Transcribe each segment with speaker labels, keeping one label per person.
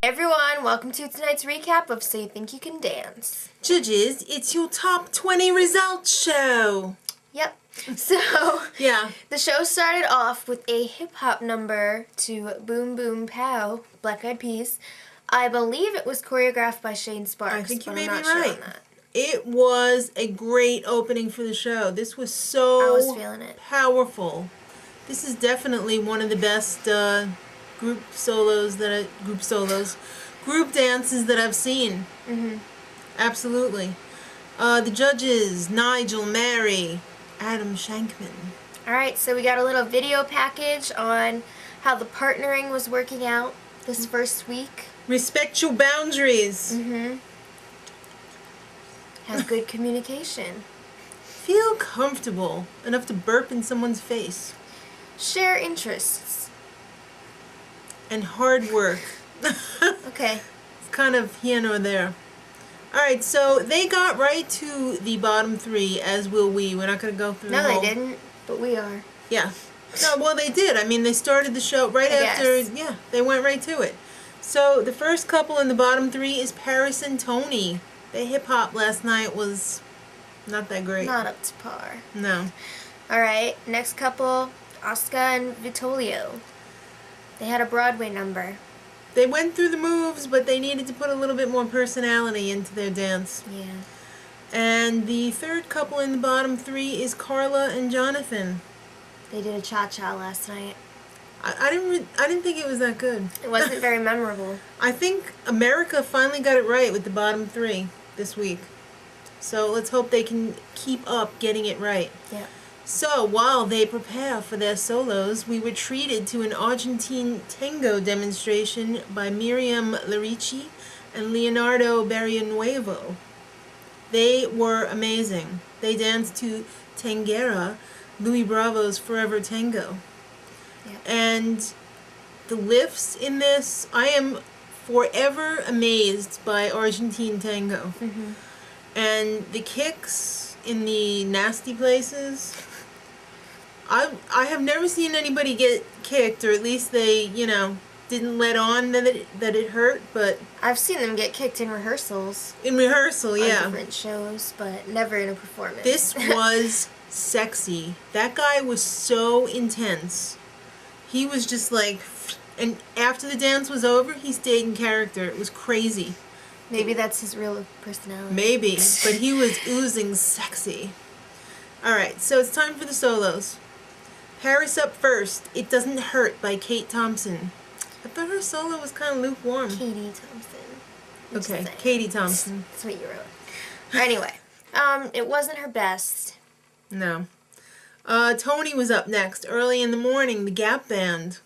Speaker 1: Everyone, welcome to tonight's recap of So You Think You Can Dance.
Speaker 2: Judges, it's your top 20 results show.
Speaker 1: Yep. So,
Speaker 2: yeah,
Speaker 1: the show started off with a hip-hop number to Boom Boom Pow, Black Eyed Peas. I believe it was choreographed by Shane Sparks.
Speaker 2: I think you may
Speaker 1: I'm
Speaker 2: be
Speaker 1: not sure
Speaker 2: right.
Speaker 1: on that.
Speaker 2: It was a great opening for the show. This was so
Speaker 1: I was feeling it.
Speaker 2: Powerful. This is definitely one of the best group dances that I've seen.
Speaker 1: Mm-hmm.
Speaker 2: Absolutely. The judges, Nigel, Mary, Adam Shankman.
Speaker 1: Alright, so we got a little video package on how the partnering was working out this first week.
Speaker 2: Respect your boundaries.
Speaker 1: Mm-hmm. Have good communication.
Speaker 2: Feel comfortable enough to burp in someone's face.
Speaker 1: Share interests.
Speaker 2: And hard work.
Speaker 1: Okay.
Speaker 2: It's kind of here nor there. Alright, so they got right to the bottom three, as will we. We're not going to go through the whole...
Speaker 1: No, they didn't, but we are.
Speaker 2: Yeah. No, well, they did. I mean, they started the show right after... Yeah, they went right to it. So, the first couple in the bottom three is Paris and Tony. The hip-hop last night was not that great.
Speaker 1: Not up to par.
Speaker 2: No.
Speaker 1: Alright, next couple, Asuka and Vitolio. They had a Broadway number.
Speaker 2: They went through the moves, but they needed to put a little bit more personality into their dance.
Speaker 1: Yeah.
Speaker 2: And the third couple in the bottom three is Karla and Jonathan.
Speaker 1: They did a cha-cha last night.
Speaker 2: I didn't think it was that good.
Speaker 1: It wasn't very memorable.
Speaker 2: I think America finally got it right with the bottom three this week. So let's hope they can keep up getting it right.
Speaker 1: Yeah.
Speaker 2: So while they prepare for their solos, we were treated to an Argentine tango demonstration by Miriam, Lirici and Leonardo Barrioneuvo. They were amazing. They danced to Tanguera, Louis Bravo's Forever Tango.
Speaker 1: Yeah.
Speaker 2: And the lifts in this, I am forever amazed by Argentine tango.
Speaker 1: Mm-hmm.
Speaker 2: And the kicks in the nasty places, I have never seen anybody get kicked, or at least they, didn't let on that it hurt, but...
Speaker 1: I've seen them get kicked in rehearsals.
Speaker 2: In rehearsal, yeah.
Speaker 1: On different shows, but never in a performance.
Speaker 2: This was sexy. That guy was so intense. He was just like... And after the dance was over, he stayed in character. It was crazy.
Speaker 1: Maybe that's his real personality.
Speaker 2: Maybe, but he was oozing sexy. Alright, so it's time for the solos. Paris up first, It Doesn't Hurt by Kate Thompson. I thought her solo was kind of lukewarm.
Speaker 1: Katie Thompson.
Speaker 2: Okay, Katie Thompson.
Speaker 1: That's what you wrote. Anyway, it wasn't her best.
Speaker 2: No. Tony was up next, early in the morning, the Gap Band.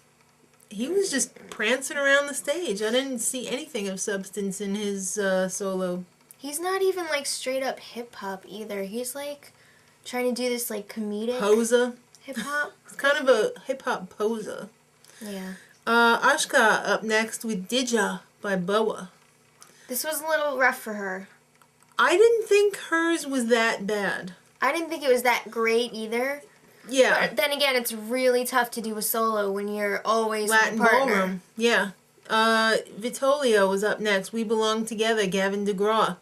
Speaker 2: He was just prancing around the stage. I didn't see anything of substance in his solo.
Speaker 1: He's not even like straight up hip hop either. He's like trying to do this like comedic
Speaker 2: poser.
Speaker 1: Hip hop.
Speaker 2: It's kind of a hip hop poser.
Speaker 1: Yeah.
Speaker 2: Asuka up next with Dija by Boa.
Speaker 1: This was a little rough for her.
Speaker 2: I didn't think hers was that bad.
Speaker 1: I didn't think it was that great either.
Speaker 2: Yeah.
Speaker 1: But then again, it's really tough to do a solo when you're always
Speaker 2: Latin
Speaker 1: with a partner.
Speaker 2: ballroom. Yeah. Vitolio was up next. We Belong Together, Gavin DeGraw.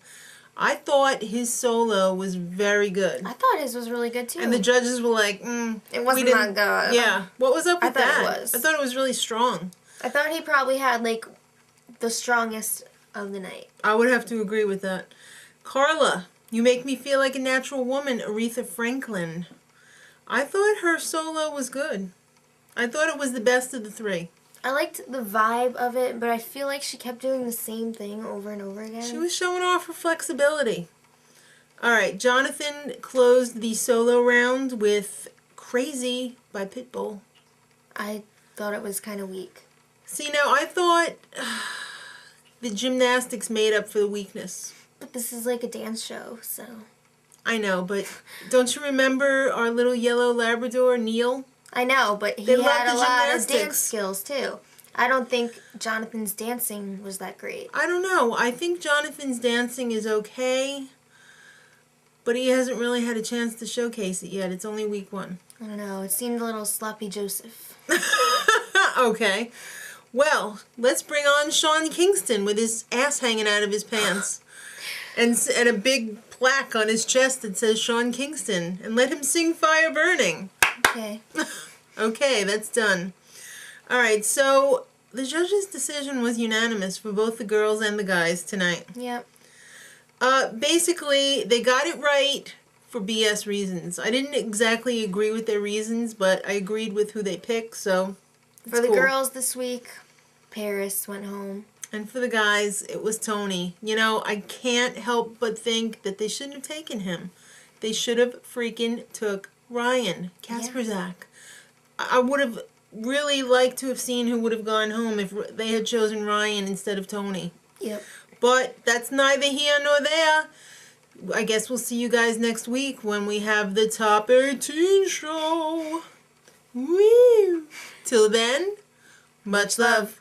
Speaker 2: I thought his solo was very good.
Speaker 1: I thought his was really good too.
Speaker 2: And the judges were like,
Speaker 1: it wasn't that good.
Speaker 2: Yeah. What was up with that?
Speaker 1: It was.
Speaker 2: I thought it was really strong.
Speaker 1: I thought he probably had like the strongest of the night.
Speaker 2: I would have to agree with that. Karla, You Make Me Feel Like a Natural Woman, Aretha Franklin. I thought her solo was good. I thought it was the best of the three.
Speaker 1: I liked the vibe of it, but I feel like she kept doing the same thing over and over again.
Speaker 2: She was showing off her flexibility. Alright, Jonathan closed the solo round with Krazy by Pitbull.
Speaker 1: I thought it was kind of weak.
Speaker 2: See, now I thought the gymnastics made up for the weakness.
Speaker 1: But this is like a dance show, so...
Speaker 2: I know, but don't you remember our little yellow Labrador, Neil?
Speaker 1: I know, but he had a lot of dance skills, too. I don't think Jonathan's dancing was that great.
Speaker 2: I don't know. I think Jonathan's dancing is okay. But he hasn't really had a chance to showcase it yet. It's only week 1.
Speaker 1: I don't know. It seemed a little sloppy Joseph.
Speaker 2: Okay. Well, let's bring on Sean Kingston with his ass hanging out of his pants. And a big plaque on his chest that says Sean Kingston. And let him sing Fire Burning.
Speaker 1: Okay.
Speaker 2: Okay, that's done. Alright, so the judges' decision was unanimous for both the girls and the guys tonight.
Speaker 1: Yep.
Speaker 2: Basically, they got it right for BS reasons. I didn't exactly agree with their reasons, but I agreed with who they picked, so it's
Speaker 1: For the
Speaker 2: cool.
Speaker 1: girls this week, Paris went home.
Speaker 2: And for the guys, it was Tony. You know, I can't help but think that they shouldn't have taken him. They should have freaking took Ryan Kasperzak. I would have really liked to have seen who would have gone home if they had chosen Ryan instead of Tony.
Speaker 1: Yep.
Speaker 2: But that's neither here nor there. I guess we'll see you guys next week when we have the Top 18 show. Woo! Till then, much love.